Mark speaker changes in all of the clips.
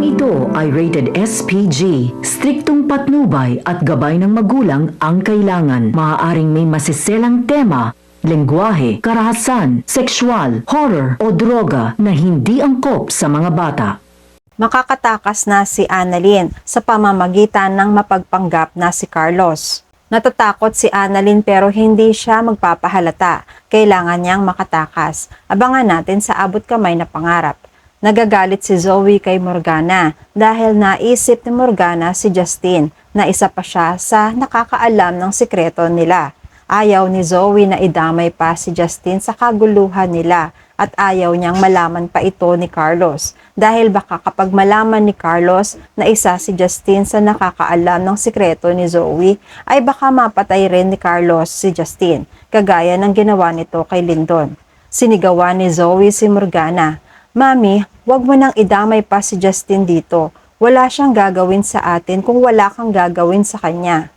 Speaker 1: ito ay rated SPG. Striktong patnubay at gabay ng magulang ang kailangan. Maaaring may masiselang tema, lengguwahe, karahasan, sexual, horror o droga na hindi angkop sa mga bata.
Speaker 2: Makakatakas na si Annalyn sa pamamagitan ng mapagpanggap na si Carlos. Natatakot si Annalyn pero hindi siya magpapahalata. Kailangan niyang makatakas. Abangan natin sa abot kamay na pangarap. Nagagalit si Zoe kay Morgana dahil naisip ni Morgana si Justin na isa pa siya sa nakakaalam ng sikreto nila. Ayaw ni Zoe na idamay pa si Justin sa kaguluhan nila at ayaw niyang malaman pa ito ni Carlos dahil baka kapag malaman ni Carlos na isa si Justin sa nakakaalam ng sikreto ni Zoe ay baka mapatay rin ni Carlos si Justin kagaya ng ginawa nito kay Lyndon. Sinigawan ni Zoe si Morgana, "Mami, wag mo nang idamay pa si Justin dito. Wala siyang gagawin sa atin kung wala kang gagawin sa kanya.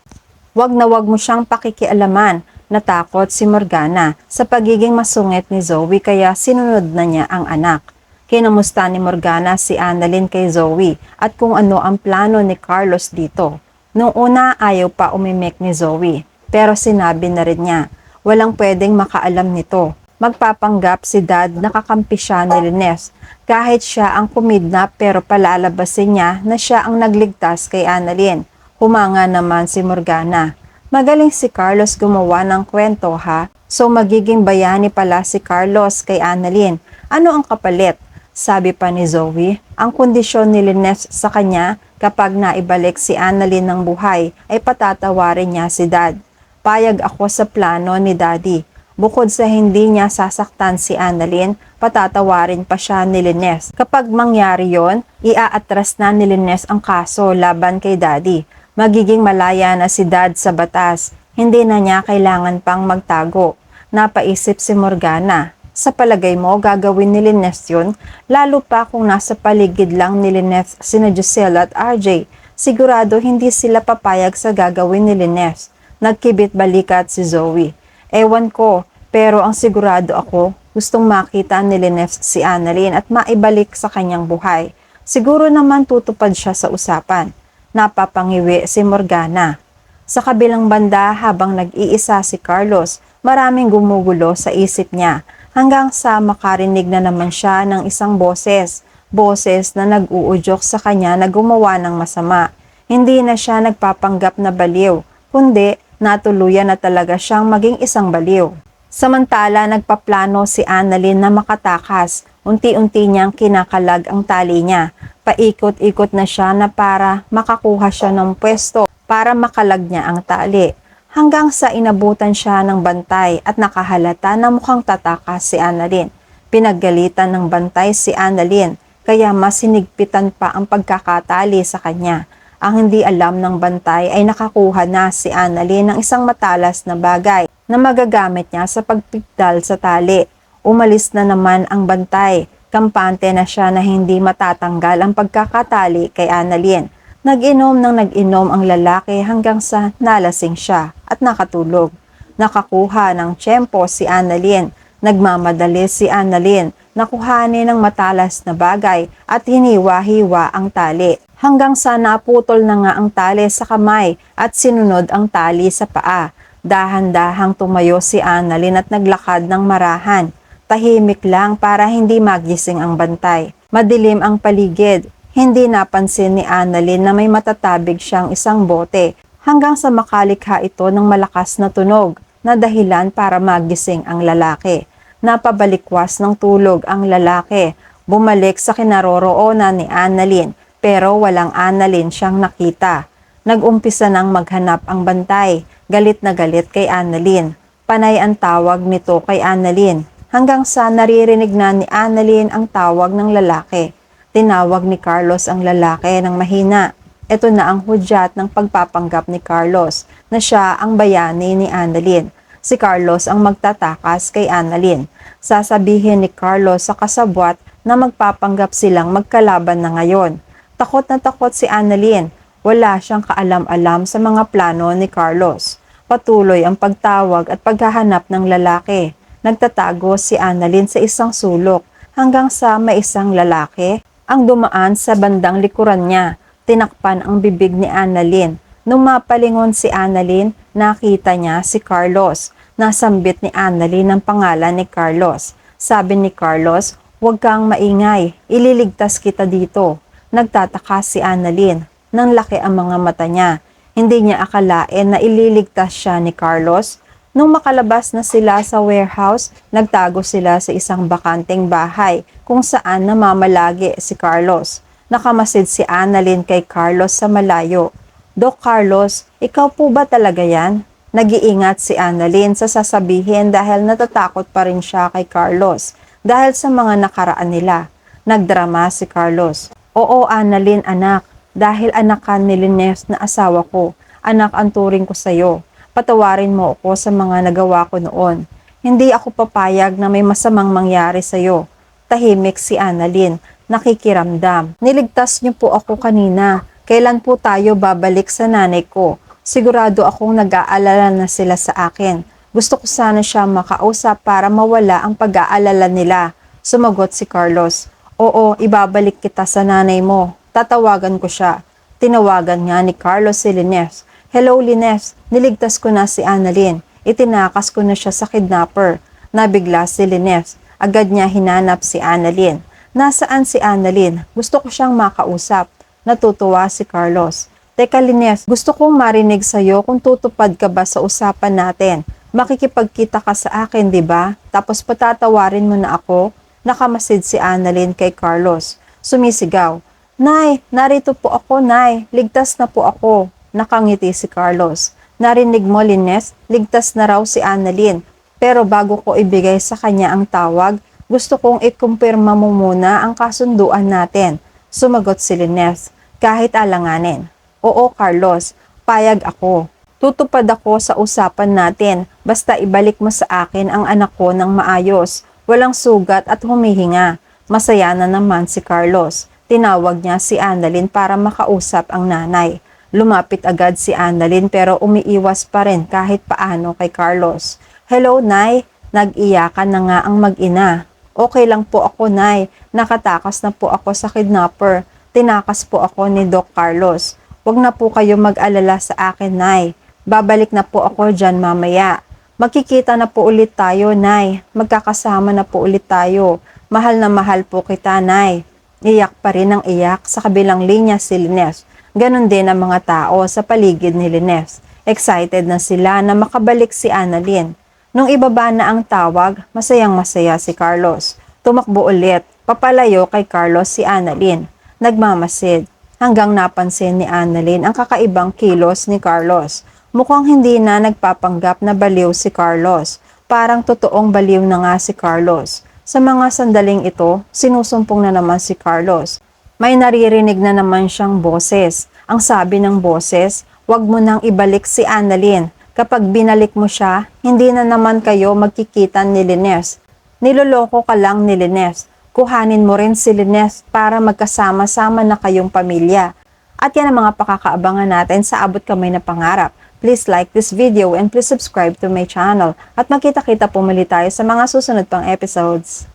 Speaker 2: Wag na wag mo siyang pakikialaman." Natakot si Morgana sa pagiging masungit ni Zoe kaya sinunod na niya ang anak. Kinamusta ni Morgana si Annalyn kay Zoe at kung ano ang plano ni Carlos dito. Noong una ayaw pa umimik ni Zoe pero sinabi na rin niya, walang pwedeng makaalam nito. Magpapanggap si Dad na kakampi siya ni Lyness. Kahit siya ang kumidnap pero palalabasin niya na siya ang nagligtas kay Annalyn. Humanga naman si Morgana. Magaling si Carlos gumawa ng kwento ha. So magiging bayani pala si Carlos kay Annalyn. Ano ang kapalit? Sabi pa ni Zoe, ang kondisyon ni Lyness sa kanya kapag naibalik si Annalyn ng buhay ay patatawarin niya si Dad. Payag ako sa plano ni Daddy. Bukod sa hindi niya sasaktan si Annalyn, patatawarin pa siya ni Lyness. Kapag mangyari yon, iaatras na ni Lyness ang kaso laban kay Daddy. Magiging malaya na si Dad sa batas. Hindi na niya kailangan pang magtago. Napaisip si Morgana. Sa palagay mo, gagawin ni Lyness yun? Lalo pa kung nasa paligid lang ni Lyness sina Giselle at RJ. Sigurado hindi sila papayag sa gagawin ni Lyness. Nagkibit balikat si Zoe. Ewan ko, pero ang sigurado ako, gustong makita ni Lyness si Annalyn at maibalik sa kanyang buhay. Siguro naman tutupad siya sa usapan. Napapangiwi si Morgana. Sa kabilang banda habang nag-iisa si Carlos, maraming gumugulo sa isip niya hanggang sa makarinig na naman siya ng isang boses. Boses na nag-uudyok sa kanya na gumawa ng masama. Hindi na siya nagpapanggap na baliw, kundi natuluyan na talaga siyang maging isang baliw. Samantala nagpaplano si Annalyn na makatakas. Unti-unti niyang kinakalag ang tali niya. Paikot-ikot na siya na para makakuha siya ng pwesto para makalag niya ang tali. Hanggang sa inabutan siya ng bantay at nakahalata na mukhang tatakas si Annalyn. Pinaggalitan ng bantay si Annalyn kaya mas sinigpitan pa ang pagkakatali sa kanya. Ang hindi alam ng bantay ay nakakuha na si Annalyn ng isang matalas na bagay na magagamit niya sa pagpigdal sa tali. Umalis na naman ang bantay. Kampante na siya na hindi matatanggal ang pagkakatali kay Annalyn. Nag-inom ng nag-inom ang lalaki hanggang sa nalasing siya at nakatulog. Nakakuha ng tiyempo si Annalyn. Nagmamadali si Annalyn. Nakuhanin ng matalas na bagay at hiniwa-hiwa ang tali. Hanggang sa naputol na nga ang tali sa kamay at sinunod ang tali sa paa. Dahan-dahang tumayo si Annalyn at naglakad ng marahan. Tahimik lang para hindi magising ang bantay. Madilim ang paligid. Hindi napansin ni Annalyn na may matatabig siyang isang bote hanggang sa makalikha ito ng malakas na tunog na dahilan para magising ang lalaki. Napabalikwas ng tulog ang lalaki. Bumalik sa kinaroroonan ni Annalyn pero walang Annalyn siyang nakita. Nag-umpisa nang maghanap ang bantay. Galit na galit kay Annalyn. Panay ang tawag nito kay Annalyn. Hanggang sa naririnig na ni Annalyn ang tawag ng lalaki. Tinawag ni Carlos ang lalaki ng mahina. Ito na ang hudyat ng pagpapanggap ni Carlos na siya ang bayani ni Annalyn. Si Carlos ang magtatakas kay Annalyn. Sasabihin ni Carlos sa kasabwat na magpapanggap silang magkalaban na ngayon. Takot na takot si Annalyn. Wala siyang kaalam-alam sa mga plano ni Carlos. Patuloy ang pagtawag at paghahanap ng lalaki. Nagtatago si Annalyn sa isang sulok hanggang sa may isang lalaki ang dumaan sa bandang likuran niya. Tinakpan ang bibig ni Annalyn. Nung mapalingon si Annalyn, nakita niya si Carlos. Nasambit ni Annalyn ang pangalan ni Carlos. Sabi ni Carlos, "Huwag kang maingay, ililigtas kita dito." Nagtataka si Annalyn. Nang laki ang mga mata niya. Hindi niya akalain na ililigtas siya ni Carlos. Nung makalabas na sila sa warehouse, nagtago sila sa isang bakanteng bahay kung saan namamalagi si Carlos. Nakamasid si Annalyn kay Carlos sa malayo. "Doc Carlos, ikaw po ba talaga yan?" Nag-iingat si Annalyn sa sasabihin dahil natatakot pa rin siya kay Carlos dahil sa mga nakaraan nila. Nagdrama si Carlos. "Oo, Annalyn anak, dahil anak ka ni Lynette na asawa ko. Anak ang turing ko sa'yo. Patawarin mo ako sa mga nagawa ko noon. Hindi ako papayag na may masamang mangyari sa'yo." Tahimik si Annalyn, nakikiramdam. "Niligtas niyo po ako kanina. Kailan po tayo babalik sa nanay ko? Sigurado akong nag-aalala na sila sa akin. Gusto ko sana siya makausap para mawala ang pag-aalala nila." Sumagot si Carlos. "Oo, ibabalik kita sa nanay mo. Tatawagan ko siya." Tinawagan nga ni Carlos si Lynette. "Hello Lynette, niligtas ko na si Annalyn. Itinakas ko na siya sa kidnapper." Nabigla si Lynette. Agad niya hinanap si Annalyn. "Nasaan si Annalyn? Gusto ko siyang makausap." Natutuwa si Carlos. "Teka Lynette, gusto kong marinig sa'yo kung tutupad ka ba sa usapan natin. Makikipagkita ka sa akin, di ba? Tapos patatawarin mo na ako?" Nakamasid si Annalyn kay Carlos. Sumisigaw. "Nay, narito po ako, Nay. Ligtas na po ako." Nakangiti si Carlos. "Narinig mo, Lynette? Ligtas na raw si Annalyn. Pero bago ko ibigay sa kanya ang tawag, gusto kong ikumpirma mo muna ang kasunduan natin." Sumagot si Lynette. Kahit alanganin. "Oo, Carlos. Payag ako. Tutupad ako sa usapan natin. Basta ibalik mo sa akin ang anak ko ng maayos. Walang sugat at humihinga." Masaya na naman si Carlos. Tinawag niya si Annalyn para makausap ang nanay. Lumapit agad si Annalyn pero umiiwas pa rin kahit paano kay Carlos. "Hello, Nay." Nag-iyakan na nga ang mag-ina. "Okay lang po ako, Nay. Nakatakas na po ako sa kidnapper. Tinakas po ako ni Doc Carlos. Huwag na po kayo mag-alala sa akin, Nay. Babalik na po ako dyan mamaya. Magkikita na po ulit tayo, Nay. Magkakasama na po ulit tayo. Mahal na mahal po kita, Nay." Iyak pa rin ang iyak sa kabilang linya si Lynette. Ganon din ang mga tao sa paligid ni Lynette. Excited na sila na makabalik si Annalyn. Nung ibaba na ang tawag, masayang masaya si Carlos. Tumakbo ulit, papalayo kay Carlos si Annalyn. Nagmamasid, hanggang napansin ni Annalyn ang kakaibang kilos ni Carlos. Mukhang hindi na nagpapanggap na baliw si Carlos. Parang totoong baliw na nga si Carlos. Sa mga sandaling ito, sinusumpong na naman si Carlos. May naririnig na naman siyang boses. Ang sabi ng boses, "Huwag mo nang ibalik si Annalyn. Kapag binalik mo siya, hindi na naman kayo magkikita ni Lynette. Niloloko ka lang ni Lynette. Kuhanin mo rin si Lynette para magkasama-sama na kayong pamilya." At yan ang mga pakakaabangan natin sa Abot Kamay na Pangarap. Please like this video and please subscribe to my channel. At magkita-kita po muli tayo sa mga susunod pang episodes.